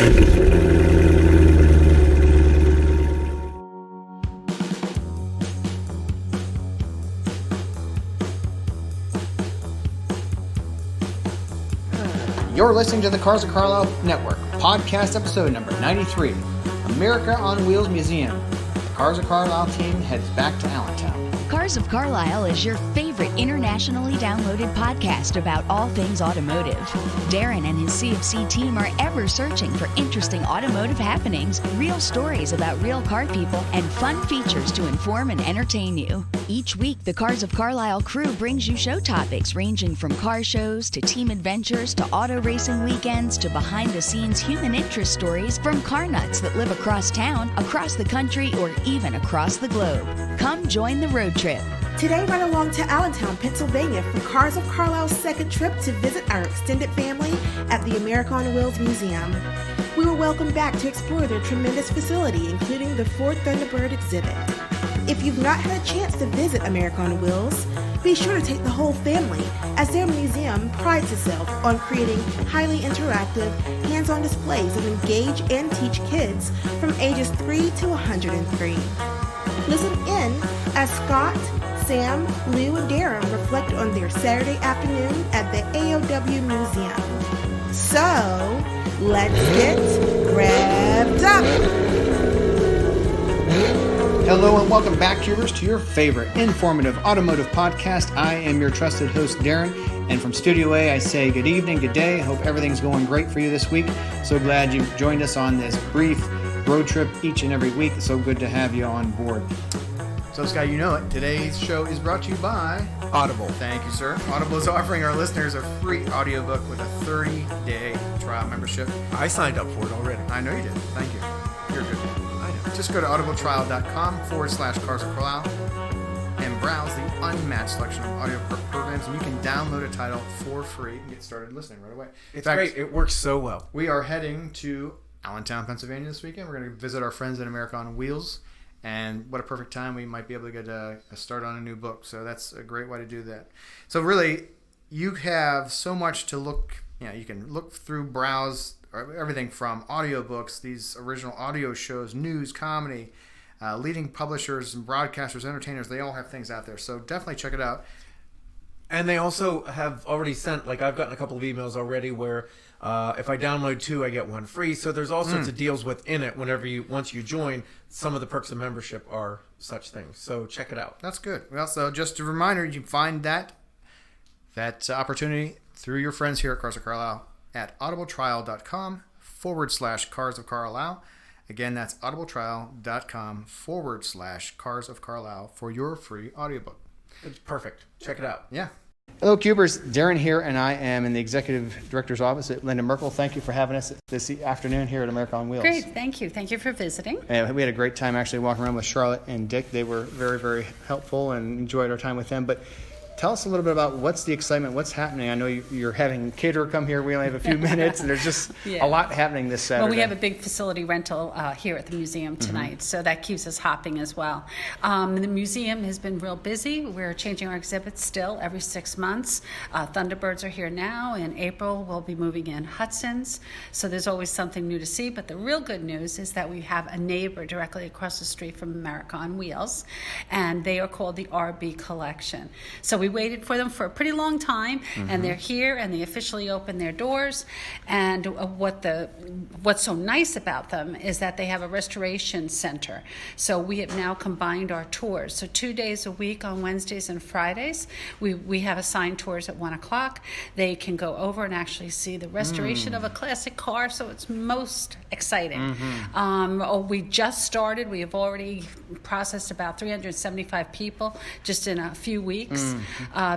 You're listening to the Cars of Carlisle Network, podcast episode number 93, America on Wheels Museum. The Cars of Carlisle team heads back to Allentown. Cars of Carlisle is your favorite internationally downloaded podcast about all things automotive. Darren and his CFC team are ever searching for interesting automotive happenings, real stories about real car people, and fun features to inform and entertain you. Each week, the Cars of Carlisle crew brings you show topics ranging from car shows to team adventures to auto racing weekends to behind-the-scenes human interest stories from car nuts that live across town, across the country, or even across the globe. Come join the road trip. Today, run along to Allentown, Pennsylvania for Cars of Carlisle's second trip to visit our extended family at the America on Wheels Museum. We were welcomed back to explore their tremendous facility, including the Ford Thunderbird exhibit. If you've not had a chance to visit America on Wheels, be sure to take the whole family, as their museum prides itself on creating highly interactive, hands-on displays that engage and teach kids from ages 3 to 103. Listen in as Scott, Sam, Lou, and Darren reflect on their Saturday afternoon at the A.O.W. Museum. So, let's get revved up! Hello and welcome back, Cubers, to your favorite informative automotive podcast. I am your trusted host, Darren, and from Studio A, I say good evening, good day. I hope everything's going great for you this week. So glad you joined us on this brief road trip each and every week. It's so good to have you on board. So, Scott, you know it. Today's show is brought to you by Audible. Thank you, sir. Audible is offering our listeners a free audiobook with a 30-day trial membership. I signed up for it already. I know you did. Thank you. You're good. I know. Just go to audibletrial.com/Cars of Carlisle and browse the unmatched selection of audio programs, and you can download a title for free and get started listening right away. It's great. It works so well. We are heading to Allentown, Pennsylvania this weekend. We're going to visit our friends at America on Wheels. And what a perfect time we might be able to get a start on a new book. So that's a great way to do that. So really, you have so much to look. You can look through, browse everything from audiobooks, these original audio shows, news, comedy, leading publishers and broadcasters, entertainers. They all have things out there. So definitely check it out. And they also have already sent, like I've gotten a couple of emails already where if I download 2, I get 1 free. So there's all sorts of deals within it. Once you join, some of the perks of membership are such things. So check it out. That's good. Well, so just a reminder, you can find that opportunity through your friends here at Cars of Carlisle at audibletrial.com/Cars of Carlisle. Again, that's audibletrial.com/Cars of Carlisle for your free audiobook. It's perfect. Check it out. Yeah. Hello, Cubers. Darren here, and I am in the Executive Director's office at Linda Merkel. Thank you for having us this afternoon here at America on Wheels. Great. Thank you. Thank you for visiting. And we had a great time actually walking around with Charlotte and Dick. They were very, very helpful and enjoyed our time with them. But tell us a little bit about what's the excitement, what's happening. I know you're having a caterer come here. We only have a few minutes, and there's just a lot happening this Saturday. Well, we have a big facility rental here at the museum tonight, so that keeps us hopping as well. The museum has been real busy. We're changing our exhibits still every 6 months. Thunderbirds are here now. In April, we'll be moving in Hudson's, so there's always something new to see. But the real good news is that we have a neighbor directly across the street from America on Wheels, and they are called the RB Collection. So we waited for them for a pretty long time, and they're here, and they officially opened their doors. And what's so nice about them is that they have a restoration center. So we have now combined our tours. So 2 days a week on Wednesdays and Fridays, we have assigned tours at 1 o'clock. They can go over and actually see the restoration of a classic car, so it's most exciting. We just started. We have already processed about 375 people just in a few weeks.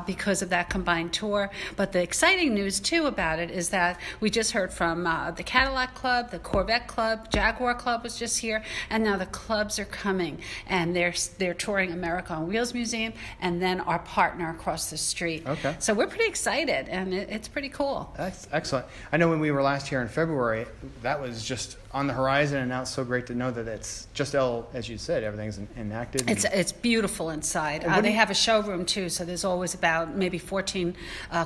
Because of that combined tour. But the exciting news, too, about it is that we just heard from the Cadillac Club, the Corvette Club, Jaguar Club was just here, and now the clubs are coming, and they're touring America on Wheels Museum, and then our partner across the street. Okay. So we're pretty excited, and it's pretty cool. That's excellent. I know when we were last here in February, that was just on the horizon, and now it's so great to know that it's just as you said, everything's enacted. It's beautiful inside. They have a showroom, too, so there's always about maybe 14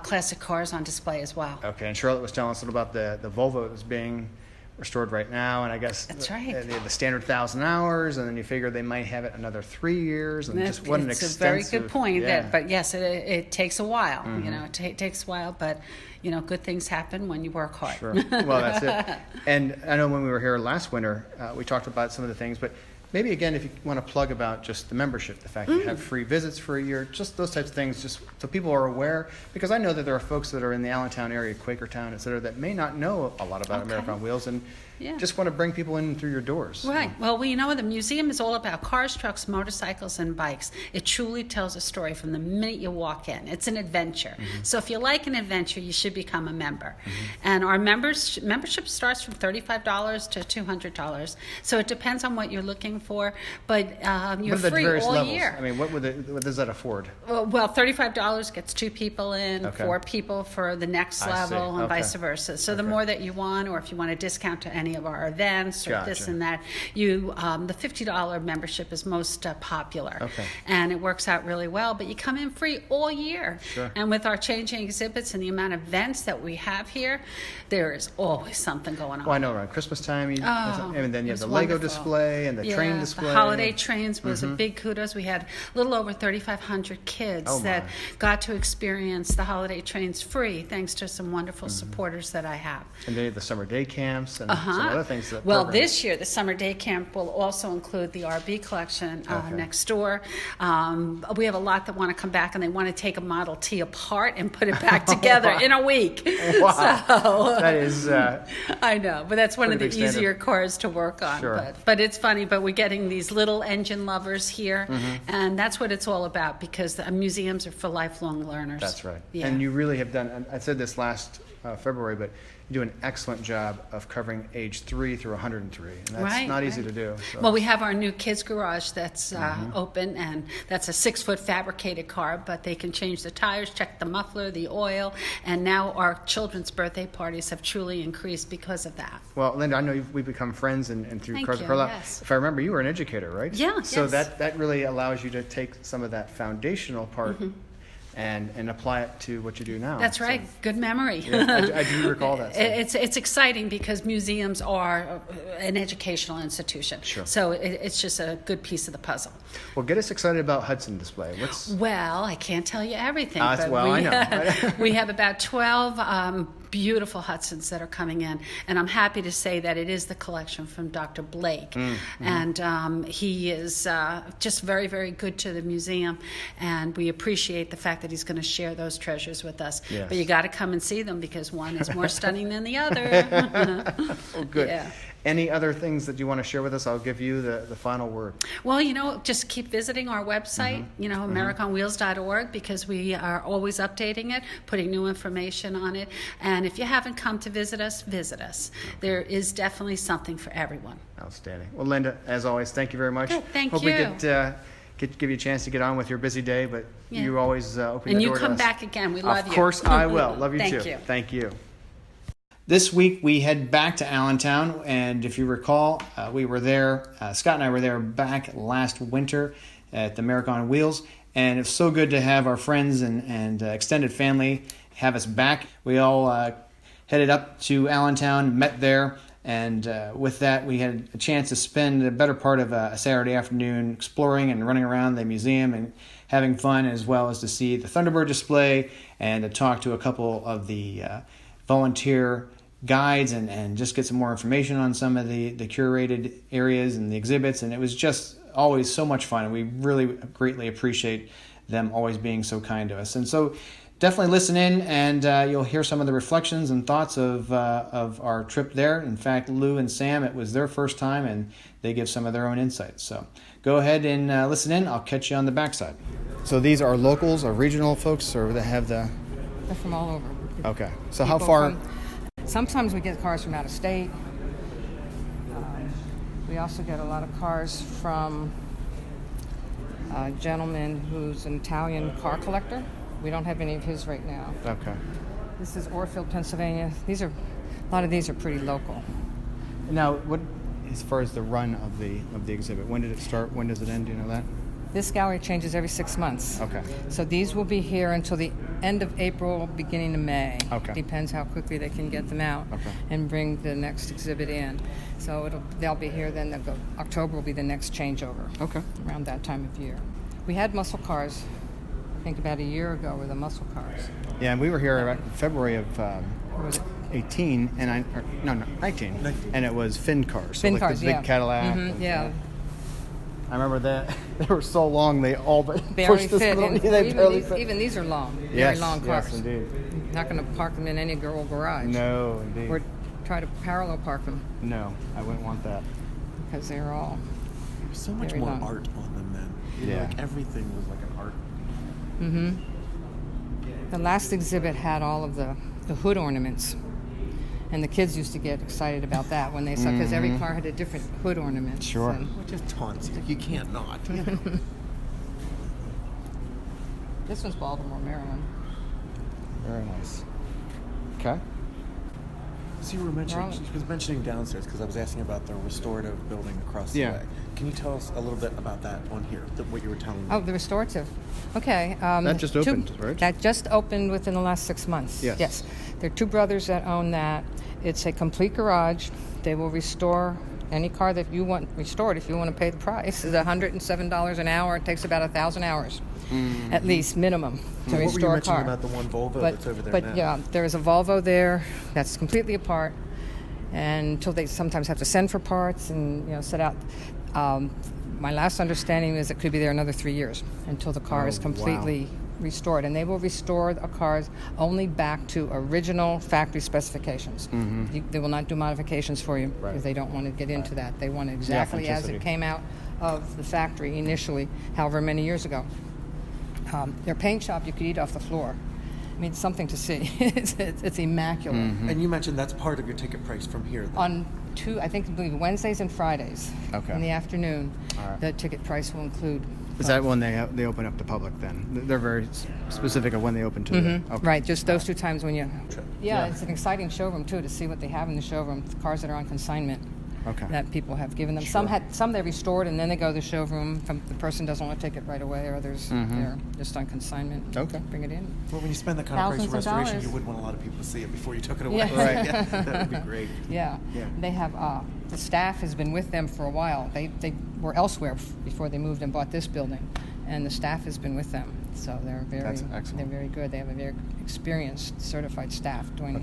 classic cars on display as well. Okay, and Charlotte was telling us a little about the Volvo that was being restored right now, and I guess That's right. The standard 1,000 hours, and then you figure they might have it another 3 years, and just what an It's extensive. a very good point. Yeah. But yes, it takes a while. It takes a while, but good things happen when you work hard. Sure. Well, that's it. And I know when we were here last winter, we talked about some of the things, but maybe again, if you want to plug about just the membership, the fact that you have free visits for a year, just those types of things, just so people are aware, because I know that there are folks that are in the Allentown area, Quakertown, et cetera, that may not know a lot about American Wheels, and just want to bring people in through your doors. Right. Well, the museum is all about cars, trucks, motorcycles, and bikes. It truly tells a story from the minute you walk in. It's an adventure. So if you like an adventure, you should become a member. And our membership starts from $35 to $200. So it depends on what you're looking for, but you're What are the free various all levels? year. I mean, what does that afford? Well, $35 gets 2 people in, Okay. 4 people for the next I see. level, and Okay. vice versa. So the more that you want, or if you want a discount to any of our events or this Gotcha. and that, the $50 membership is most popular. Okay. And it works out really well, but you come in free all year. Sure. And with our changing exhibits and the amount of events that we have here, there is always something going on. Well, I know around Christmas time, and then you have it's the Lego wonderful. display and the train display. The holiday trains was a big kudos. We had a little over 3,500 kids Oh, that my. got to experience the holiday trains free, thanks to some wonderful supporters that I have. And then the summer day camps and some other things. Well, this year, the summer day camp will also include the RB collection next door. We have a lot that want to come back, and they want to take a Model T apart and put it back together in a week. Wow. So, That is. I know, but that's one of the Pretty big standard. easier cars to work on. Sure. But it's funny, but we're getting these little engine lovers here, and that's what it's all about, because the museums are for lifelong learners. That's right. Yeah. And you really have done, and I said this last February, but you do an excellent job of covering age 3 through 103. And that's Right, not easy right. to do. So. Well, we have our new kids garage that's open, and that's a 6-foot fabricated car, but they can change the tires, check the muffler, the oil, and now our children's birthday parties have truly increased because of that. Well, Linda, I know we've become friends and through Thank Cars of you, Carlisle. yes. If I remember, you were an educator, right? Yeah, So yes. that really allows you to take some of that foundational part and apply it to what you do now. That's So, right. Good memory. yeah, I do recall that. So. It's exciting because museums are an educational institution. Sure. So it's just a good piece of the puzzle. Well, get us excited about Hudson Display. Well, I can't tell you everything. Well, I know. We have about 12 beautiful Hudsons that are coming in, and I'm happy to say that it is the collection from Dr. Blake, and he is just very, very good to the museum, and we appreciate the fact that he's going to share those treasures with us. Yes. But you got to come and see them, because one is more stunning than the other. Oh, good. Yeah. Any other things that you want to share with us? I'll give you the final word. Well, just keep visiting our website, AmericanWheels.org, because we are always updating it, putting new information on it. And if you haven't come to visit us, visit us. There is definitely something for everyone. Outstanding. Well, Linda, as always, thank you very much. Good, thank Hope you. we give you a chance to get on with your busy day, but Yeah. you always open And the you door to come us. back again. We love you. Of course I will. Love you Thank too. you. Thank you. This week we head back to Allentown, and if you recall, we were there, Scott and I were there back last winter at the American Wheels, and it's so good to have our friends and extended family have us back. We all headed up to Allentown, met there, and with that we had a chance to spend a better part of a Saturday afternoon exploring and running around the museum and having fun, as well as to see the Thunderbird display and to talk to a couple of the volunteer guides and just get some more information on some of the curated areas and the exhibits. And it was just always so much fun, and we really greatly appreciate them always being so kind to us. And so definitely listen in, and you'll hear some of the reflections and thoughts of our trip there. In fact, Lou and Sam, it was their first time, and they give some of their own insights. So go ahead and listen in. I'll catch you on the backside. So these are locals or regional folks, or they have the... They're from all over. Okay. So how People far... Sometimes we get cars from out of state. We also get a lot of cars from a gentleman who's an Italian car collector. We don't have any of his right now. Okay. This is Orfield, Pennsylvania. A lot of these are pretty local. Now, what as far as the run of the exhibit, when did it start? When does it end? Do you know that? This gallery changes every 6 months. Okay. So these will be here until the end of April, beginning of May. Okay. Depends how quickly they can get them out and bring the next exhibit in. So they'll be here then. October will be the next changeover. Okay. Around that time of year. We had muscle cars, I think about a year ago, were the muscle cars. Yeah, and we were here in February of Or was it 18, and 19, and it was Finn cars. So Finn like cars, the big yeah. Cadillac. Mhm, yeah. I remember that. They were so long, they all but Barely pushed this fit. little. And They barely fit. even these are long. Yes, Very long cars. yes, indeed. Not going to park them in any girl garage. No, indeed. Or try to parallel park them No, I wouldn't want that. because they're all There's so much very more long. art on them then. You know, Yeah. like everything was like an art. The last exhibit had all of the hood ornaments. And the kids used to get excited about that when they saw, because every car had a different hood ornament. Sure. And Which just taunts you. You can't not. this one's Baltimore, Maryland. Very nice. Okay. So you were mentioning, Wrong. she was mentioning downstairs because I was asking about the restorative building across the Yeah. way. Can you tell us a little bit about that on here, what you were telling me? Oh, the restorative. Okay. That just opened, right? That just opened within the last 6 months. Yes. Yes. There are two brothers that own that. It's a complete garage. They will restore any car that you want restored if you want to pay the price. It's $107 an hour. It takes about 1,000 hours, at least minimum, to What were you restore a mentioning car. about the one Volvo But, that's over there but now? yeah, there is a Volvo there that's completely apart, and until they sometimes have to send for parts and set out. My last understanding is it could be there another 3 years until the car is completely restored, and they will restore the cars only back to original factory specifications. They will not do modifications for you because they don't want to get into that. They want it exactly as it authenticity. came out of the factory initially, however many years ago. Their paint shop, you could eat off the floor. I mean, it's something to see. it's immaculate. And you mentioned that's part of your ticket price from here. Then. On I believe Wednesdays and Fridays Okay. in the afternoon, All right. the ticket price will include. Is that when they open up to public then? They're very specific of when they open to the... Okay. Right, just those two times when you. Yeah. It's an exciting showroom too to see what they have in the showroom. The cars that are on consignment Okay. that people have given them. Some they restored and then they go to the showroom. The person doesn't want to take it right away, or others they're just on consignment. Okay. Bring it in. Well, when you spend that kind of price for Thousands of restoration, dollars. you would want a lot of people to see it before you took it away. Yeah. Right. Yeah, that would be great. Yeah. Yeah. They have the staff has been with them for a while. They were elsewhere before they moved and bought this building, and the staff has been with them. So they're That's excellent. they're very good. They have a very experienced, certified staff doing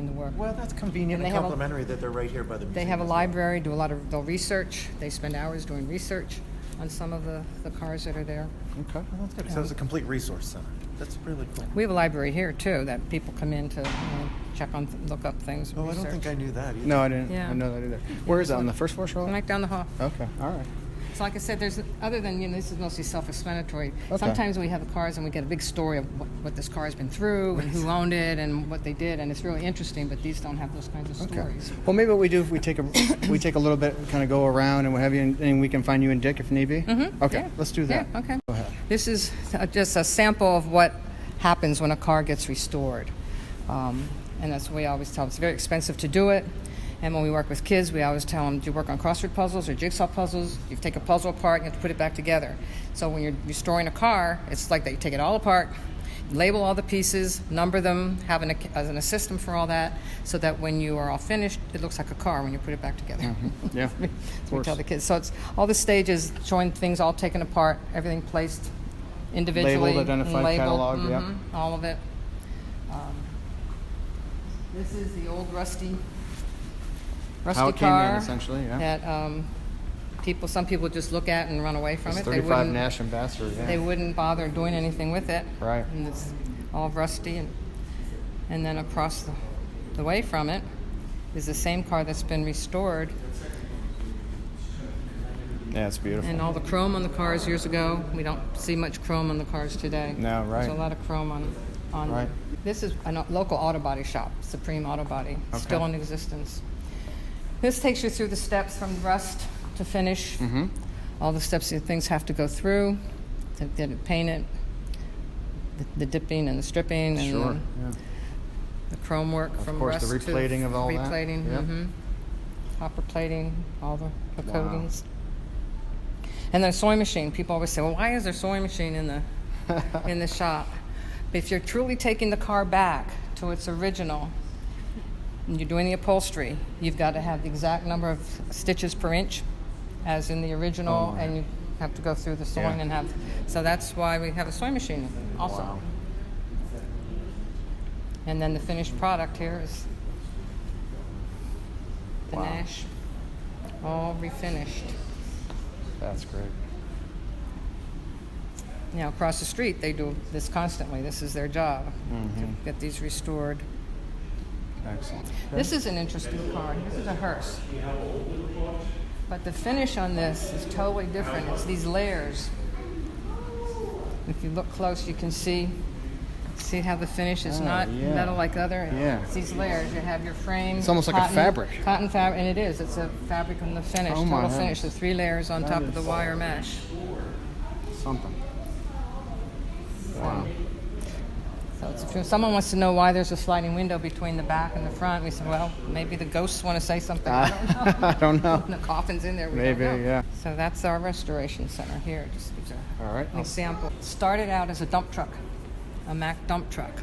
the work. Well, that's convenient And and they have a- complimentary that they're right here by the museum. They have a as well. library, do a lot of they'll research. They spend hours doing research on some of the cars that are there. Okay. Well, that's good. So it's a complete resource center. That's really cool. We have a library here too that people come in to check on, look up things. Oh, I research. don't think I knew that either. No, I didn't. Yeah. I know that either. Where is it? On the first floor, Charlotte? Right down the hall. Okay. All right. So like I said, there's other than this is mostly self-explanatory. Okay. Sometimes we have the cars and we get a big story of what this car has been through and who owned it and what they did, and it's really interesting. But these don't have those kinds of Okay. stories. Well, maybe what we do if we take a little bit, kind of go around and what have you, and we can find you and Dick if need be. Mm-hmm. Okay. Yeah. Let's do that. Yeah. Okay. Go ahead. This is just a sample of what happens when a car gets restored, and that's what we always tell them. It's very expensive to do it. And when we work with kids, we always tell them, do you work on crossword puzzles or jigsaw puzzles? You take a puzzle apart, you have to put it back together. So when you're restoring a car, it's like that. You take it all apart, label all the pieces, number them, have an system for all that, so that when you are all finished, it looks like a car when you put it back together. Yeah. So we tell the kids. So it's all the stages, showing things all taken apart, everything placed individually. Labeled, identified, labeled, cataloged, yep. all of it. This is the old rusty How it came car in, essentially, yeah. that some people just look at and run away from It's it. They 35 wouldn't, Nash Ambassador, yeah. they wouldn't bother doing anything with it. Right. And it's all rusty. And then across the way from it is the same car that's been restored. Yeah, it's beautiful. And all the chrome on the cars years ago. We don't see much chrome on the cars today. No, right. There's a lot of chrome on Right. This is a local auto body shop, Supreme Auto Body, still in existence. This takes you through the steps from rust to finish. Mm-hmm. All the steps that things have to go through to get it painted, the dipping and the stripping and Sure, the chrome work Of from course, rust the replating to of all that. replating, Yep. copper plating, all the Wow. coatings. And then a sewing machine. People always say, well, why is there a sewing machine in the in the shop? But if you're truly taking the car back to its original, and you're doing the upholstery, you've got to have the exact number of stitches per inch as in the original, and you have to go through the sewing and have. So that's why we have a sewing machine also. Wow. And then the finished product here is the Nash, all refinished. That's great. Now, across the street, they do this constantly. This is their job, to get these restored. Excellent. This is an interesting car. This is a hearse. But the finish on this is totally different. It's these layers. If you look close, you can see how the finish is not metal like other. Yeah. It's these layers. You have your frame. It's almost like a fabric. Cotton fabric, and it is. It's a fabric on the finish. Oh my Total finish. goodness. The 3 layers on top of the wire mesh. Something. Wow. So if someone wants to know why there's a sliding window between the back and the front, we said, well, maybe the ghosts want to say something. I don't know. I don't know. The coffin's in there. We Maybe, don't know. yeah. So that's our restoration center here. It just gives All right. an example. Started out as a dump truck, a Mack dump truck.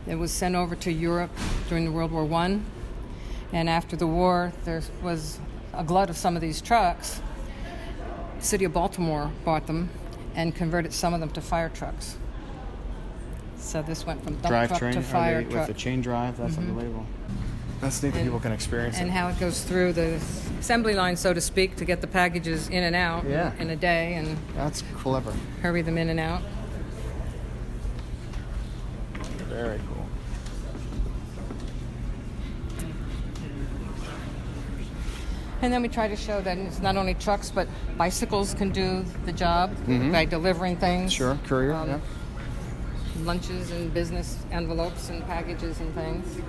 It was sent over to Europe during the World War I. And after the war, there was a glut of some of these trucks. The city of Baltimore bought them and converted some of them to fire trucks. So this went from dump truck Drivetrain to fire with truck. the chain drive. That's unbelievable. That's neat that people can experience And it. how it goes through the assembly line, so to speak, to get the packages in and out in a day and That's clever. hurry them in and out. Very cool. And then we try to show that it's not only trucks, but bicycles can do the job by delivering things. Sure. Courier. Lunches and business envelopes and packages and things.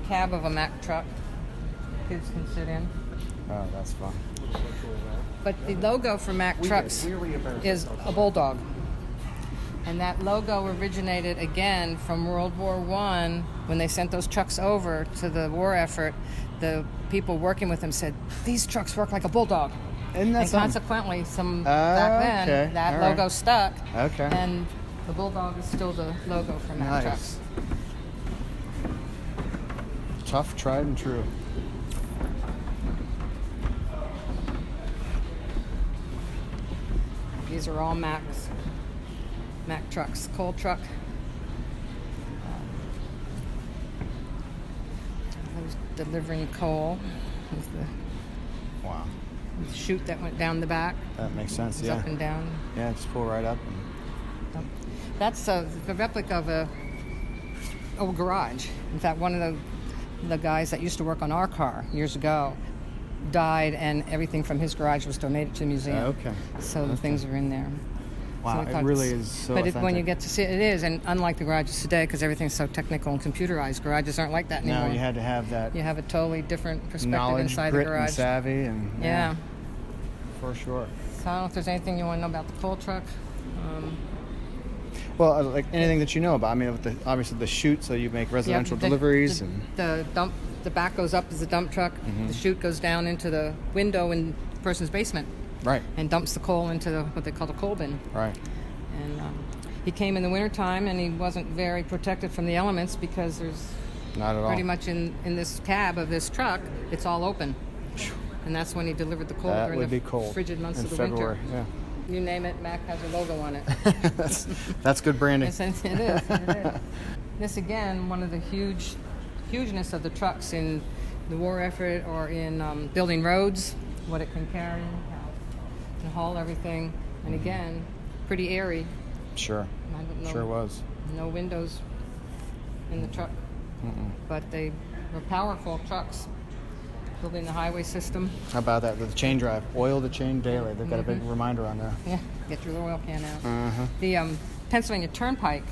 Cab of a Mack truck. Kids can sit in. Oh, that's fun. But the logo for Mack trucks is a bulldog. And that logo originated again from World War I when they sent those trucks over to the war effort. The people working with them said, these trucks work like a bulldog. Isn't that And something? consequently, back then, okay. that All right. logo stuck. Okay. And the bulldog is still the logo for Mack trucks. Tough, tried and true. These are all Mack trucks. Coal truck. I was delivering coal with the Wow. chute that went down the back. That makes sense. It was Yeah. up and down. Yeah. Just pull right up. That's the replica of a old garage. In fact, one of the guys that used to work on our car years ago died, and everything from his garage was donated to the museum. Okay. So the things are in there. Wow. we It thought really it's- is so But authentic. when you get to see it, it is. And unlike the garages today, because everything's so technical and computerized, garages aren't like that anymore. No, you had to have that You have a totally different perspective knowledge, inside grit, the and garage. savvy, and Yeah. for sure. So I don't know if there's anything you want to know about the coal truck. Well, like anything that you know about. I mean, with obviously the chute, so you make residential deliveries and. The back goes up as a dump truck. The chute goes down into the window in the person's basement Right. and dumps the coal into what they call the coal bin. Right. And he came in the wintertime, and he wasn't very protected from the elements because there's Not at all. pretty much in this cab of this truck, it's all open. And that's when he delivered the coal That during would the be cold frigid months in of the February. winter. You name it, Mack has a logo on it. Yeah. That's good branding. It is. It is. This again, one of the hugeness of the trucks in the war effort or in building roads, what it can carry, how it can haul everything, and again, pretty airy. Sure. I don't know. Sure was. No windows in the truck, but they were powerful trucks. Building the highway system. How about that? The chain drive. Oil the chain daily. They've got a big reminder on there. Yeah, get your oil can out. The Pennsylvania Turnpike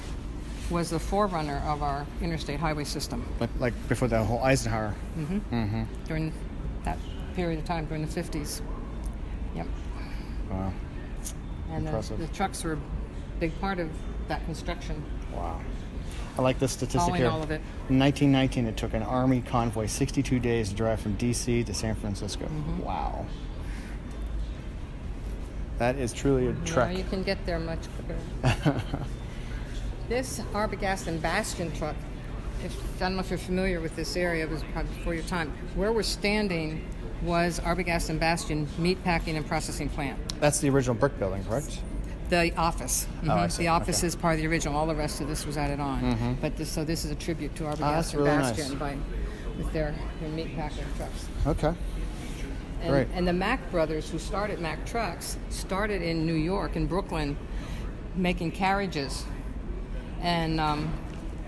was the forerunner of our interstate highway system Like before the whole Eisenhower. during that period of time, during the 50s. Yep. Wow. And Impressive. the trucks were a big part of that construction. Wow. I like this statistic Hauling here. all of it. In 1919, it took an Army convoy 62 days to drive from D.C. to San Francisco. Wow. That is truly a trek. You can get there much quicker. This Arbogast Bastion truck, I don't know if you're familiar with this area, it was probably before your time. Where we're standing was Arbogast Bastion meat packing and processing plant. That's the original brick building, correct? The office. Oh, I see. The office Okay. is part of the original. All the rest of this was added on. But this is a tribute to that's Arbogast really Bastion nice. with their meat packing trucks. Okay. And, Great. and the Mack brothers, who started Mack Trucks, started in New York, in Brooklyn, making carriages. And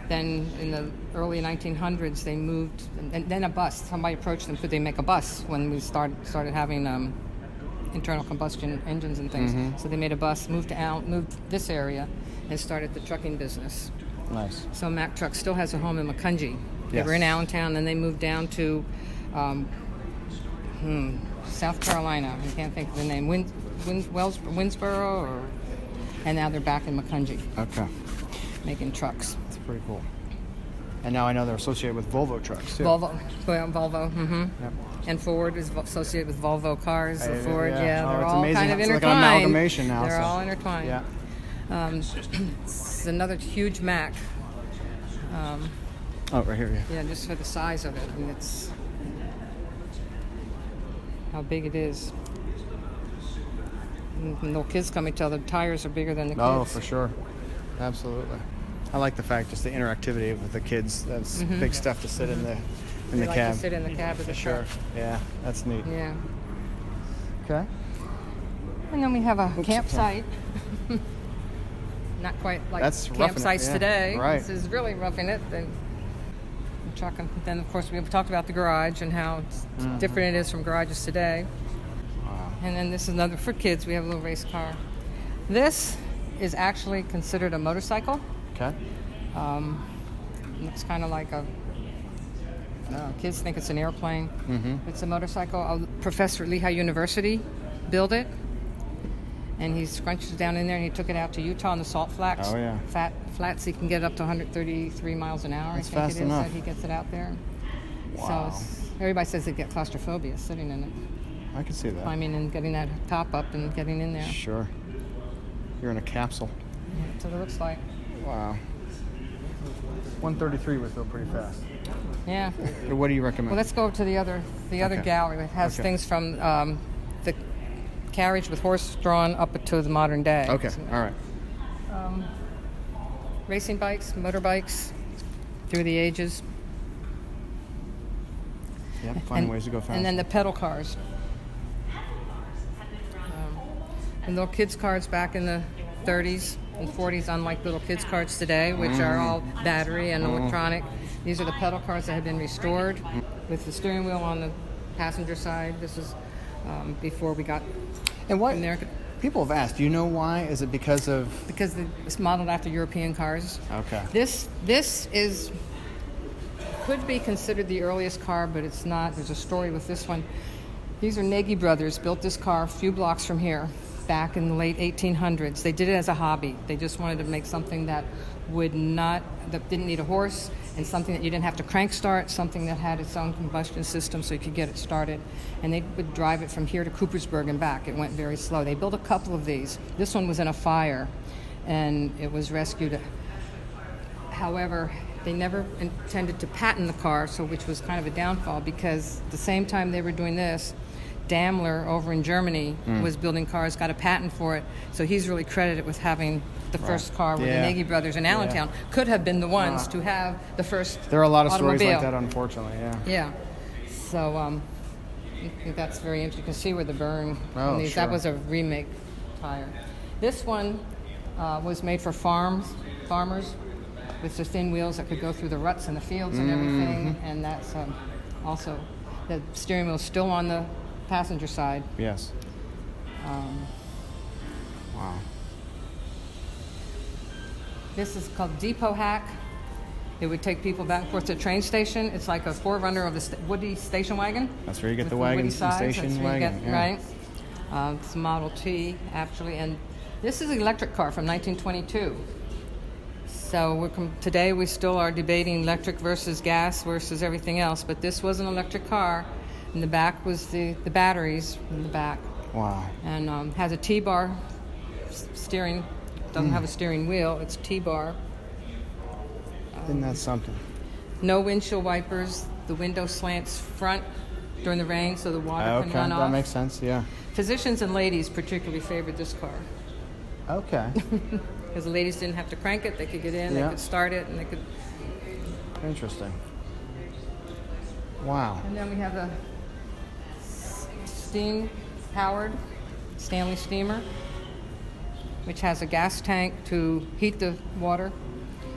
then in the early 1900s, they moved, and then a bus. Somebody approached them, could they make a bus when we started having internal combustion engines and things. So they made a bus, moved this area, and started the trucking business. Nice. So Mack Truck still has a home in Macungie. They Yes. were in Allentown, then they moved down to South Carolina. I can't think of the name. Winsboro, and now they're back in Macungie Okay. making trucks. That's pretty cool. And now I know they're associated with Volvo trucks, too. Volvo. Yep. And Ford is associated with Volvo cars. So Ford, yeah. Oh, they're it's all amazing. kind of It's like intertwined. an amalgamation now, They're so- all intertwined. Yeah. It's another huge Mack. Oh, right here, yeah. Yeah, just for the size of it. I mean, it's how big it is. When little kids come and tell the tires are bigger than the kids. Oh, for sure. Absolutely. I like the fact, just the interactivity with the kids. That's big stuff to sit in the They like cab. to sit in the cab of the For sure. truck. Yeah, that's neat. Yeah. Okay. And then we have a Oops, campsite. Not quite like That's roughing it, campsites yeah. today. Right. This is really roughing it. Then, of course, we talked about the garage and how different it is from garages today. Wow. And then this is another for kids. We have a little race car. This is actually considered a motorcycle. Okay. Looks kind of like kids think it's an airplane. It's a motorcycle. Professor at Lehigh University built it. And he scrunched it down in there, and he took it out to Utah on the salt flats. Oh, yeah. Flats, he can get up to 133 miles an hour. That's I think fast it is enough. that he gets it out there. Wow. So everybody says they get claustrophobia sitting in it, I can see that. climbing and getting that top up and getting in there. Sure. You're in a capsule. That's what it looks like. Wow. 133 would feel pretty fast. Yeah. What do you recommend? Well, let's go to the other Okay. gallery. It has Okay. things from the carriage with horse drawn up to the modern day. Okay. All right. Racing bikes, motorbikes, through the ages. Yep. Finding ways to go fast. And then the pedal cars. And little kids' cars back in the 30s and 40s, unlike little kids' cars today, which are all battery and electronic. These are the pedal cars that have been restored with the steering wheel on the passenger side. This is before we got And what America. people have asked, do you know why? Is it because of? Because it's modeled after European cars. Okay. This could be considered the earliest car, but it's not. There's a story with this one. These are Nagy brothers, built this car a few blocks from here back in the late 1800s. They did it as a hobby. They just wanted to make something that didn't need a horse, and something that you didn't have to crank start, something that had its own combustion system so you could get it started. And they would drive it from here to Coopersburg and back. It went very slow. They built a couple of these. This one was in a fire, and it was rescued. However, they never intended to patent the car, which was kind of a downfall, because the same time they were doing this, Daimler over in Germany was building cars, got a patent for it. So he's really credited with having the first car with the Nagy brothers in Allentown. Could have been the ones to have the first There are a lot of stories like automobile. that, unfortunately. Yeah. Yeah. So I think that's very interesting. You can see where the burn Oh, on these. sure. That was a remake tire. This one was made for farmers with the thin wheels that could go through the ruts in the fields and everything. And that's also, the steering wheel is still on the passenger side. Yes. Wow. This is called Depot Hack. It would take people back and forth to the train station. It's like a forerunner of the Woody station wagon. That's where you get with the woody wagons, the sides. station That's where you wagon. get- Yeah. Right. It's a Model T, actually. And this is an electric car from 1922. So today we still are debating electric versus gas versus everything else. But this was an electric car. In the back was the batteries in the back. Wow. And has a T-bar steering. Doesn't have a steering wheel. It's T-bar. Isn't that something? No windshield wipers. The window slants front during the rain so the water can run off. That makes sense, yeah. Physicians and ladies particularly favored this car. Okay. Because the ladies didn't have to crank it. They could get in, they could start it, and they could... Interesting. Wow. And then we have a steam-powered Stanley steamer, which has a gas tank to heat the water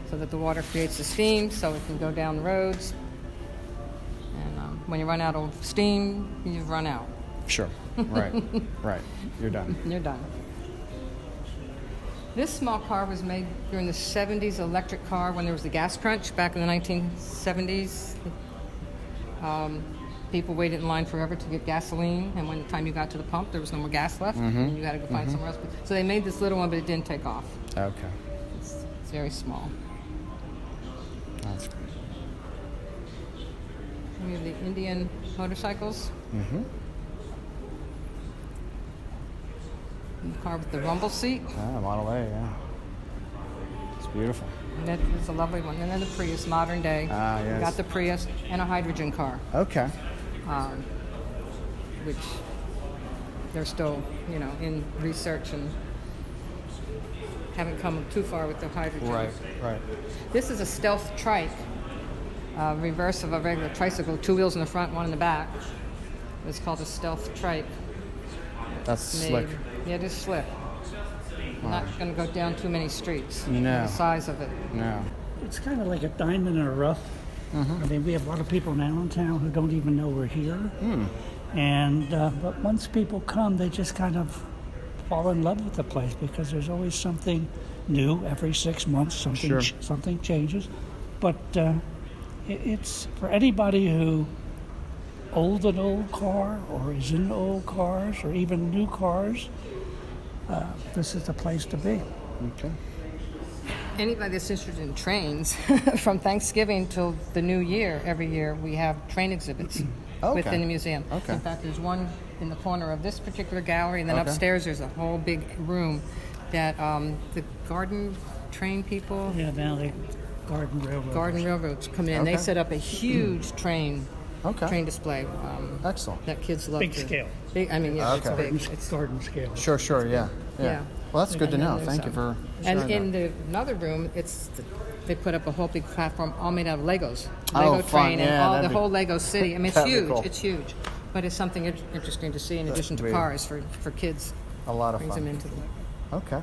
so that the water creates the steam so it can go down the roads. And when you run out of steam, you've run out. Sure. Right. Right. You're done. You're done. This small car was made during the 70s, electric car, when there was the gas crunch back in the 1970s. People waited in line forever to get gasoline, and when the time you got to the pump, there was no more gas left, and you had to go find somewhere else. So they made this little one, but it didn't take off. Okay. It's very small. That's good. We have the Indian motorcycles. Mm-hmm. The car with the rumble seat. Ah, Model A, yeah. It's beautiful. And that is a lovely one. And then the Prius, modern day. Ah, yes. We got the Prius and a hydrogen car, Okay. which they're still, in research and haven't come too far with the hydrogen. Right. This is a stealth trike, reverse of a regular tricycle, 2 wheels in the front, 1 in the back. It's called a stealth trike. That's slick. Yeah, it is slick. Not going to go down too many streets. No. The size of it. No. It's kind of like a diamond in a rough. I mean, we have a lot of people in Allentown who don't even know we're here. And but once people come, they just kind of fall in love with the place because there's always something new every 6 months. Something changes. But it's for anybody who owns an old car or is in old cars or even new cars. This is the place to be. Okay. Anybody that's interested in trains, from Thanksgiving till the New Year, every year we have train exhibits within the museum. Okay. In fact, there's one in the corner of this particular gallery, and then upstairs there's a whole big room that the garden train people, Yeah, Valley Garden Railroad. garden railroads come in. They set up a huge train display. Excellent. That kids love. Big scale. Big, I mean, yeah, it's big. It's garden scale. Sure, yeah. Yeah. Well, that's good to And then know. there's, Thank you for sharing And in that. another room, they put up a whole big platform all made out of Legos. Oh, Lego fun. train Yeah, and all that'd the be- whole Lego city. I mean, it's that'd be huge. cool. It's huge. But it's something interesting to see in addition to be cars for kids. A lot of Brings them fun. into the Okay.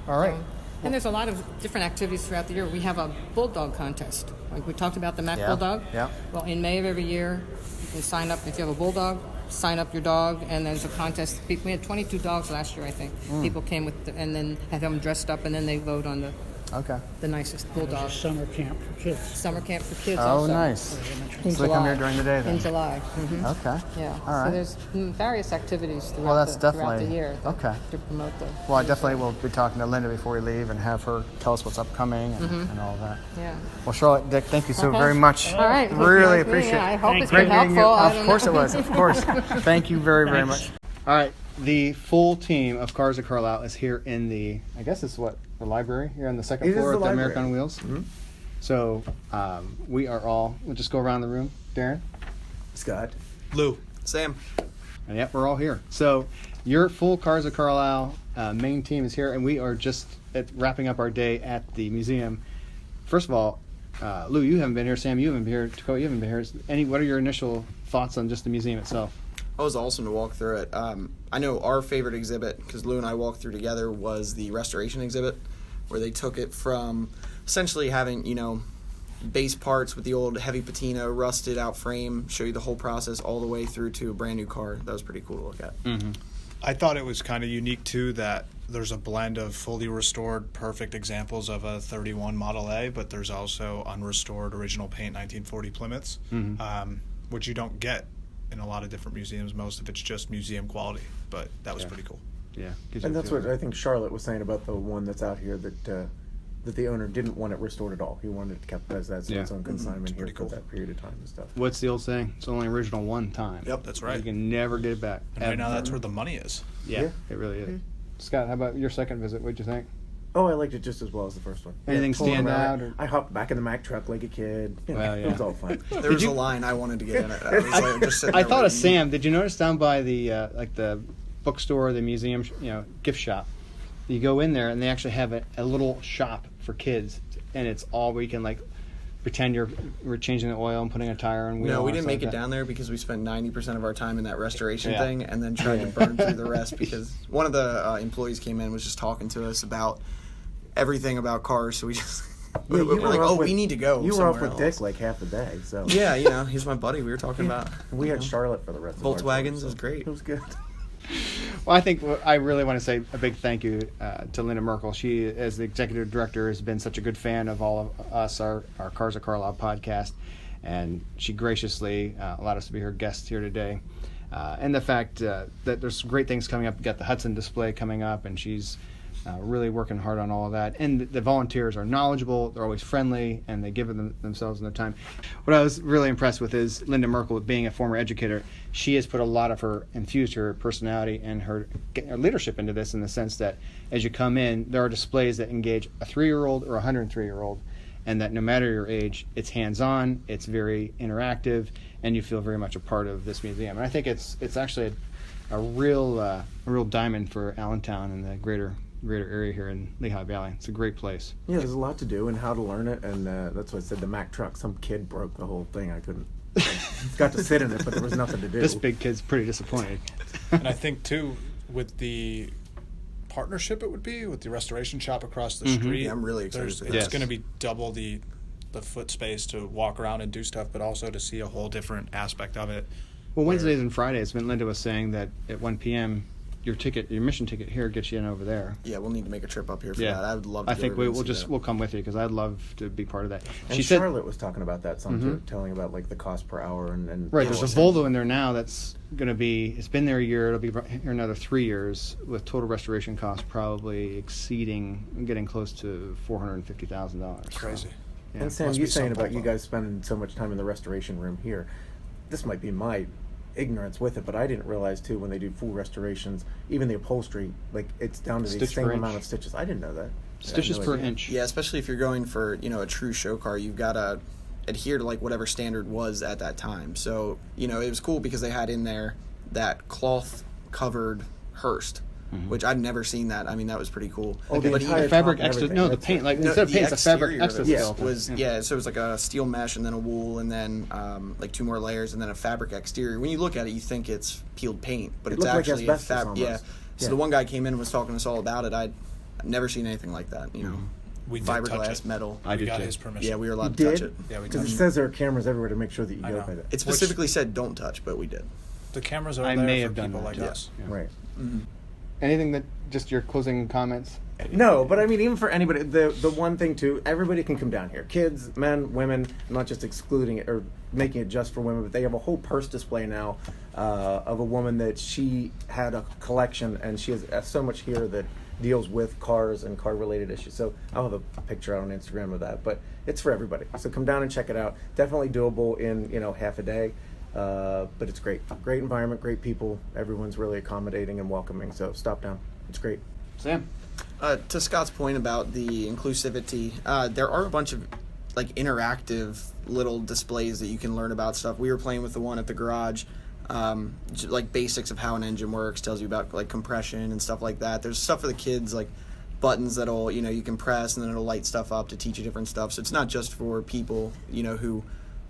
All right. And there's a lot of different activities throughout the year. We have a bulldog contest. Like we talked about the Mac Bulldog. Yeah. Well, in May of every year, you can sign up. If you have a bulldog, sign up your dog, and there's a contest. We had 22 dogs last year, I think. People came and then had them dressed up, and then they vote on the nicest bulldog. There's a summer camp for kids. Summer camp for kids. Oh, also. nice. In So they come here during the day then? In July. Okay. Yeah. All right. So there's various activities throughout, Well, that's throughout definitely the year okay. to promote the. Well, I definitely will be talking to Linda before we leave and have her tell us what's upcoming and all that. Yeah. Well, Charlotte, Dick, thank you so Okay. very much. All right. Really Nice meeting appreciate you. it. I hope it's Great been meeting you. helpful. I Of don't course know. it was. Of course. Thank you very, very much. All right. The full team of Cars of Carlisle is here in the, I guess it's what, the library here on the second It is floor the at the library. American on Wheels. So we are all, we'll just go around the room. Darren? Scott. Lou. Sam. And yep, we're all here. So your full Cars of Carlisle main team is here, and we are just wrapping up our day at the museum. First of all, Lou, you haven't been here. Sam, you haven't been here. Dakota, you haven't been here. What are your initial thoughts on just the museum itself? It was awesome to walk through it. I know our favorite exhibit, because Lou and I walked through together, was the restoration exhibit, where they took it from essentially having, base parts with the old heavy patina, rusted out frame, show you the whole process all the way through to a brand new car. That was pretty cool to look at. Mm-hmm. I thought it was kind of unique, too, that there's a blend of fully restored, perfect examples of a 31 Model A, but there's also unrestored, original paint 1940 Plymouths, which you don't get in a lot of different museums. Most of it's just museum quality, but that was pretty cool. Yeah. And that's what I think Charlotte was saying about the one that's out here, that that the owner didn't want it restored at all. He wanted it kept as its own consignment here for that period of time and stuff. What's the old saying? It's only original one time. Yep, that's right. You can never get it back. And right now, that's where the money is. Yeah, it really is. Scott, how about your second visit? What'd you think? Oh, I liked it just as well as the first one. Anything stand out? I hopped back in the Mack truck like a kid. You know, it was all fun. There was a line I wanted to get in it. I was like, just sitting I there thought of waiting. Sam. Did you notice down by the like the bookstore, the museum, gift shop? You go in there and they actually have a little shop for kids, and it's all where you can like pretend we're changing the oil and putting a tire and wheel. No, we and didn't stuff make it like that. down there because we spent 90% of our time in that restoration thing, and then tried to burn through the rest because one of the employees came in and was just talking to us about everything about cars. So we just we're like, oh, we need to go. You were off somewhere with else. Dick like half the day. So Yeah, he's my buddy. We were talking about. we had Charlotte for the rest of our Volkswagens. tour, so Was great. It was good. Well, I think I really want to say a big thank you to Linda Merkel. She, as the executive director, has been such a good fan of all of us, our Cars of Carlisle podcast, and she graciously allowed us to be her guest here today. And the fact that there's great things coming up. We've got the Hudson display coming up, and she's really working hard on all of that. And the volunteers are knowledgeable, they're always friendly, and they give themselves and their time. What I was really impressed with is Linda Merkel, being a former educator, she has put a lot of infused her personality and her leadership into this, in the sense that as you come in, there are displays that engage a 3-year-old or a 103-year-old, and that no matter your age, it's hands-on, it's very interactive, and you feel very much a part of this museum. And I think it's actually a real diamond for Allentown and the greater area here in Lehigh Valley. It's a great place. Yeah, there's a lot to do and how to learn it, and that's what I said. The Mack truck, some kid broke the whole thing. I couldn't. Got to sit in it, but there was nothing to do. This big kid's pretty disappointed. And I think too, with the partnership it would be with the restoration shop across the street. Yeah, I'm really excited for that. It's going to be double the foot space to walk around and do stuff, but also to see a whole different aspect of it. Well, Wednesdays and Fridays, when Linda was saying that at 1 p.m. your admission ticket here gets you in over there. Yeah, we'll need to make a trip up here for that. I would love to. I think we'll come with you, because I'd love to be part of that. And She said, Charlotte was talking about that some too, telling about like the cost per hour and right, there's a Volvo in there now that's going to be, it's been there a year, it'll be here another 3 years, with total restoration costs probably getting close to $450,000. Crazy. Yeah. And Sam, Must you be saying some about you Volvo. guys spending so much time in the restoration room here. This might be my ignorance with it, but I didn't realize too, when they do full restorations, even the upholstery, like it's down to the Stitch same per amount inch. of stitches. I didn't know that. Stitches I had per no idea. inch. Yeah, especially if you're going for a true show car, you've got to adhere to like whatever standard was at that time. So it was cool because they had in there that cloth covered Hearst, which I'd never seen that. I mean, that was pretty cool. Oh, the But entire The fabric top and extra, everything. no, the That's paint, it. like No, instead of the paint, it's a fabric exterior of extra it skeleton. was so it was like a steel mesh and then a wool and then like 2 more layers and then a fabric exterior. When you look at it, you think it's peeled paint, but It it's looked like actually a asbestos fabric. almost. So Yeah. the one guy came in and was talking to us all about it. I'd never seen anything like that. We did touch Fiberglass it. metal. I We did got too. his permission. Yeah, we were You allowed to touch did? it. Yeah, we Because it touched says there are cameras everywhere to make sure that you I go know. by that. It specifically said don't touch, but we did. The cameras are I there may for have done people that, like yeah. us. Yeah. Right. Anything that, just your closing comments? No, but I mean, even for anybody, the one thing too, everybody can come down here. Kids, men, women. I'm not just excluding it or making it just for women, but they have a whole purse display now of a woman that she had a collection, and she has so much here that deals with cars and car-related issues. So I'll have a picture out on Instagram of that, but it's for everybody. So come down and check it out. Definitely doable in half a day. But it's great. Great environment, great people. Everyone's really accommodating and welcoming. So stop down. It's great. Sam? To Scott's point about the inclusivity, there are a bunch of like interactive little displays that you can learn about stuff. We were playing with the one at the garage, like basics of how an engine works, tells you about like compression and stuff like that. There's stuff for the kids, like buttons that'll you can press and then it'll light stuff up to teach you different stuff. So it's not just for people who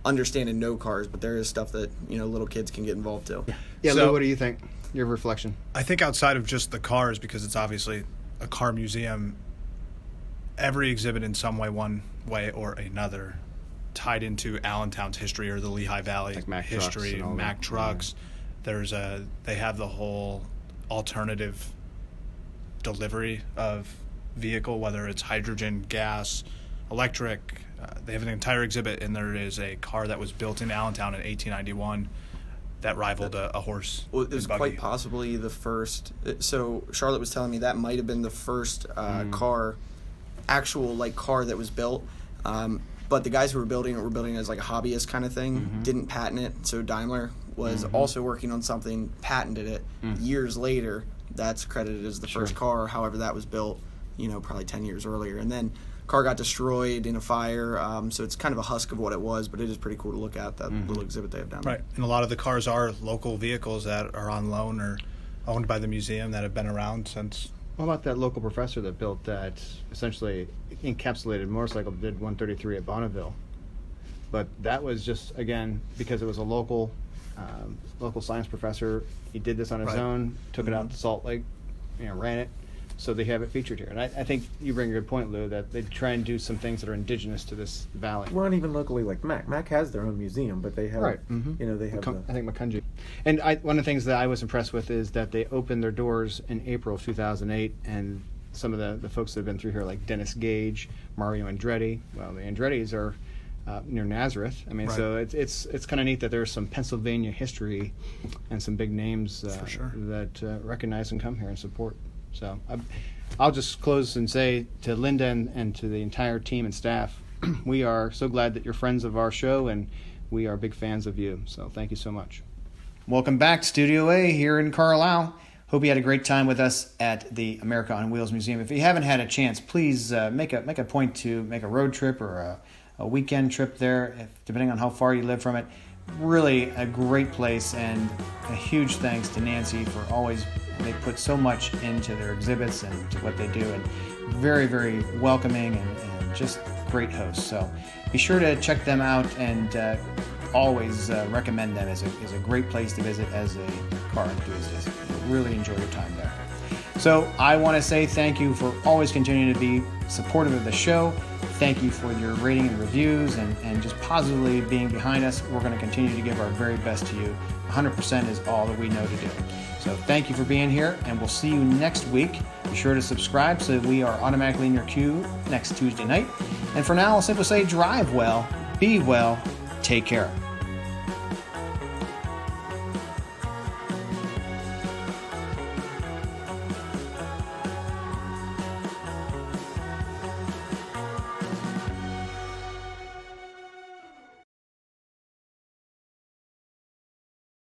understand and know cars, but there is stuff that little kids can get involved too. Yeah, So- Lou, what do you think? Your reflection. I think outside of just the cars, because it's obviously a car museum, every exhibit in some way, one way or another, tied into Allentown's history or the Lehigh Valley Like Mack trucks history, and all Mack that. trucks. They have the whole alternative delivery of vehicle, whether it's hydrogen, gas, electric. They have an entire exhibit, and there is a car that was built in Allentown in 1891 that rivaled a horse. Well, it was and buggy. quite possibly the first. So Charlotte was telling me that might have been the first car actual like car that was built. But the guys who were building it as like a hobbyist kind of thing, didn't patent it. So Daimler was also working on something, patented it. Years later, that's credited as the first car. However, that was built, probably 10 years earlier. And then car got destroyed in a fire. So it's kind of a husk of what it was, but it is pretty cool to look at, that little exhibit they have down there. Right. And a lot of the cars are local vehicles that are on loan or owned by the museum that have been around since. What about that local professor that built that essentially encapsulated motorcycle that did 133 at Bonneville? But that was just, again, because it was a local science professor. He did this on his own, took it out to Salt Lake, ran it. So they have it featured here. And I think you bring a good point, Lou, that they try and do some things that are indigenous to this valley. Well, and even locally, like Mac. Mac has their own museum, but they have, they have I think Makunji. And one of the things that I was impressed with is that they opened their doors in April of 2008, and some of the folks that have been through here, like Dennis Gage, Mario Andretti. Well, the Andrettis are near Nazareth. I mean, so it's kind of neat that there's some Pennsylvania history and some big names that recognize and come here and support. So I'll just close and say to Linda and to the entire team and staff, we are so glad that you're friends of our show, and we are big fans of you. So thank you so much. Welcome back to Studio A here in Carlisle. Hope you had a great time with us at the America on Wheels Museum. If you haven't had a chance, please make a point to make a road trip or a weekend trip there, depending on how far you live from it. Really a great place, and a huge thanks to Nancy for always, they put so much into their exhibits and to what they do, and very, very welcoming and just great hosts. So be sure to check them out, and always recommend them as a great place to visit as a car enthusiast. You'll really enjoy your time there. So I want to say thank you for always continuing to be supportive of the show. Thank you for your rating and reviews and just positively being behind us. We're going to continue to give our very best to you. 100% is all that we know to do. So thank you for being here, and we'll see you next week. Be sure to subscribe so that we are automatically in your queue next Tuesday night. And for now, I'll simply say drive well, be well, take care.